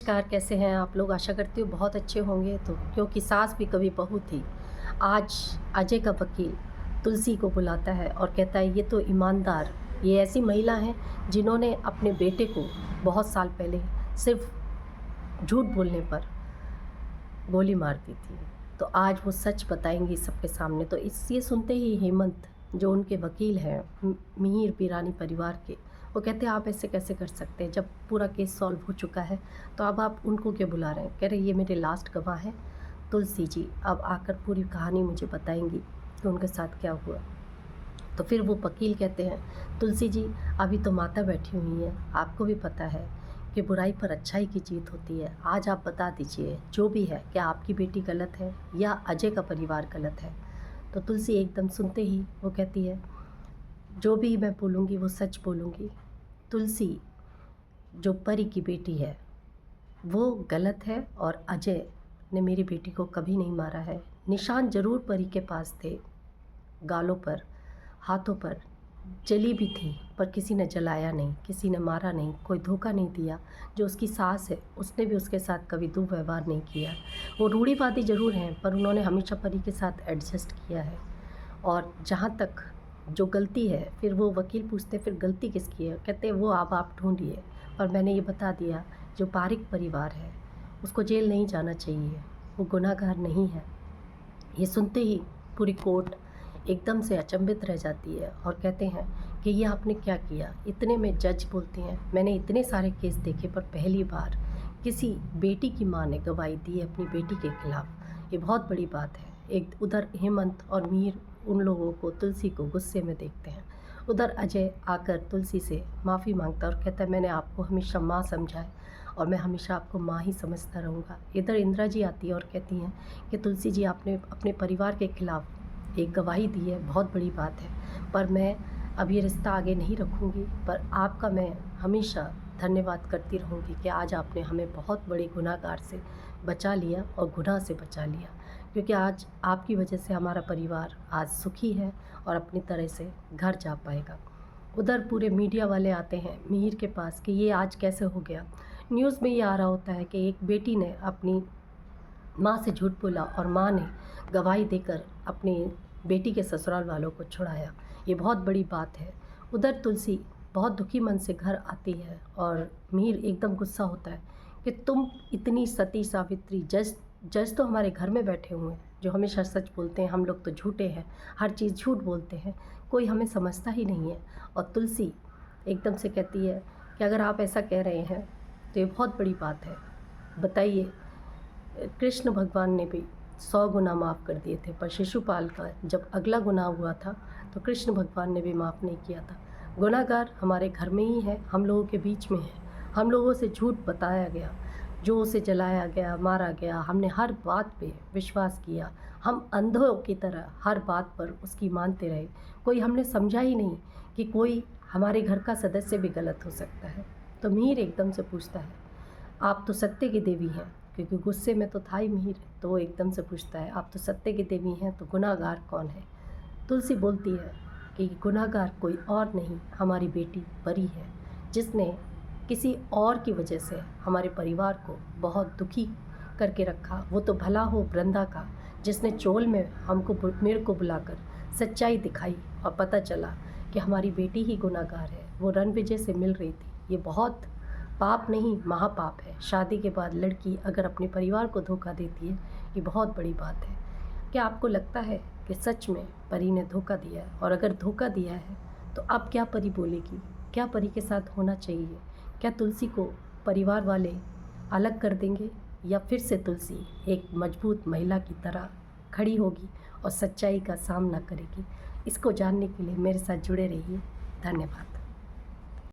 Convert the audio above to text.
नमस्कार, कैसे हैं आप लोग? आशा करती हूँ बहुत अच्छे होंगे। तो क्योंकि सास भी कभी बहू थी, आज अजय का वकील तुलसी को बुलाता है और कहता है ये तो ईमानदार, ये ऐसी महिला हैं जिन्होंने अपने बेटे को बहुत साल पहले सिर्फ झूठ बोलने पर गोली मार दी थी। तो आज वो सच बताएंगी सबके सामने। तो ये सुनते ही हेमंत, जो उनके वकील हैं मिहिर बिरानी परिवार के, वो कहते हैं आप ऐसे कैसे कर सकते हैं जब पूरा केस सॉल्व हो चुका है, तो अब आप उनको क्यों बुला रहे हैं? कह रहे ये मेरे लास्ट गवाह हैं तुलसी जी, अब आकर पूरी कहानी मुझे बताएंगी कि उनके साथ क्या हुआ। तो फिर वो वकील कहते हैं तुलसी जी, अभी तो माता बैठी हुई हैं, आपको भी पता है कि बुराई पर अच्छाई की जीत होती है। आज आप बता दीजिए जो भी है, क्या आपकी बेटी गलत है या अजय का परिवार गलत है? तो तुलसी एकदम सुनते ही वो कहती है जो भी मैं बोलूँगी वो सच बोलूँगी। तुलसी जो परी की बेटी है वो गलत है और अजय ने मेरी बेटी को कभी नहीं मारा है। निशान ज़रूर परी के पास थे, गालों पर, हाथों पर जली भी थी, पर किसी ने जलाया नहीं, किसी ने मारा नहीं, कोई धोखा नहीं दिया। जो उसकी सास है उसने भी उसके साथ कभी दुर्व्यवहार नहीं किया। वो रूढ़िवादी ज़रूर हैं, पर उन्होंने हमेशा परी के साथ एडजस्ट किया है। और जहाँ तक जो गलती है, फिर वो वकील पूछते फिर गलती किसकी है? कहते वो अब आप ढूंढिए, पर मैंने ये बता दिया जो पारिक परिवार है उसको जेल नहीं जाना चाहिए, वो गुनाहगार नहीं है। ये सुनते ही पूरी कोर्ट एकदम से अचंभित रह जाती है और कहते हैं कि ये आपने क्या किया? इतने में जज बोलते हैं मैंने इतने सारे केस देखे पर पहली बार किसी बेटी की माँ ने गवाही दी है अपनी बेटी के खिलाफ, ये बहुत बड़ी बात है। एक उधर हेमंत और मीर उन लोगों को, तुलसी को गुस्से में देखते हैं। उधर अजय आकर तुलसी से माफ़ी मांगता और कहता है मैंने आपको हमेशा माँ समझा है और मैं हमेशा आपको माँ ही समझता रहूँगा। इधर इंदिरा जी आती है और कहती हैं कि तुलसी जी, आपने अपने परिवार के खिलाफ़ एक गवाही दी है, बहुत बड़ी बात है, पर मैं अब ये रिश्ता आगे नहीं रखूँगी, पर आपका मैं हमेशा धन्यवाद करती रहूँगी कि आज आपने हमें बहुत बड़े गुनाहगार से बचा लिया और गुनाह से बचा लिया, क्योंकि आज आपकी वजह से हमारा परिवार आज सुखी है और अपनी तरह से घर जा पाएगा। उधर पूरे मीडिया वाले आते हैं मिहिर के पास कि ये आज कैसे हो गया। न्यूज़ में ये आ रहा होता है कि एक बेटी ने अपनी माँ से झूठ बोला और माँ ने गवाही देकर अपनी बेटी के ससुराल वालों को छुड़ाया। ये बहुत बड़ी बात है। उधर तुलसी बहुत दुखी मन से घर आती है और मिहिर एकदम गुस्सा होता है कि तुम इतनी सती सावित्री, जज तो हमारे घर में बैठे हुए हैं जो हमेशा सच बोलते हैं, हम लोग तो झूठे हैं, हर चीज़ झूठ बोलते हैं, कोई हमें समझता ही नहीं है। और तुलसी एकदम से कहती है कि अगर आप ऐसा कह रहे हैं तो ये बहुत बड़ी बात है। बताइए, कृष्ण भगवान ने भी 100 गुना माफ़ कर दिए थे, पर शिशुपाल का जब अगला गुनाह हुआ था तो कृष्ण भगवान ने भी माफ़ नहीं किया था। गुनाहगार हमारे घर में ही है, हम लोगों के बीच में है। हम लोगों से झूठ बताया गया, जो उसे जलाया गया, मारा गया, हमने हर बात पे विश्वास किया, हम अंधों की तरह हर बात पर उसकी मानते रहे। कोई हमने समझा ही नहीं कि कोई हमारे घर का सदस्य भी गलत हो सकता है। तो मिहिर एकदम से पूछता है आप तो सत्य की देवी हैं, क्योंकि गुस्से में तो था ही मिहिर, तो वो एकदम से पूछता है आप तो सत्य की देवी हैं, तो गुनाहगार कौन है? तुलसी बोलती है कि गुनाहगार कोई और नहीं, हमारी बेटी परी है, जिसने किसी और की वजह से हमारे परिवार को बहुत दुखी करके रखा। वो तो भला हो वृंदा का, जिसने चोल में मेरे को बुलाकर सच्चाई दिखाई और पता चला कि हमारी बेटी ही गुनाहगार है। वो रणविजय से मिल रही थी। ये बहुत पाप नहीं, महापाप है। शादी के बाद लड़की अगर अपने परिवार को धोखा देती है, ये बहुत बड़ी बात है। क्या आपको लगता है कि सच में परी ने धोखा दिया है? और अगर धोखा दिया है तो अब क्या परी बोलेगी? क्या परी के साथ होना चाहिए? क्या तुलसी को परिवार वाले अलग कर देंगे, या फिर से तुलसी एक मजबूत महिला की तरह खड़ी होगी और सच्चाई का सामना करेगी? इसको जानने के लिए मेरे साथ जुड़े रहिए। धन्यवाद।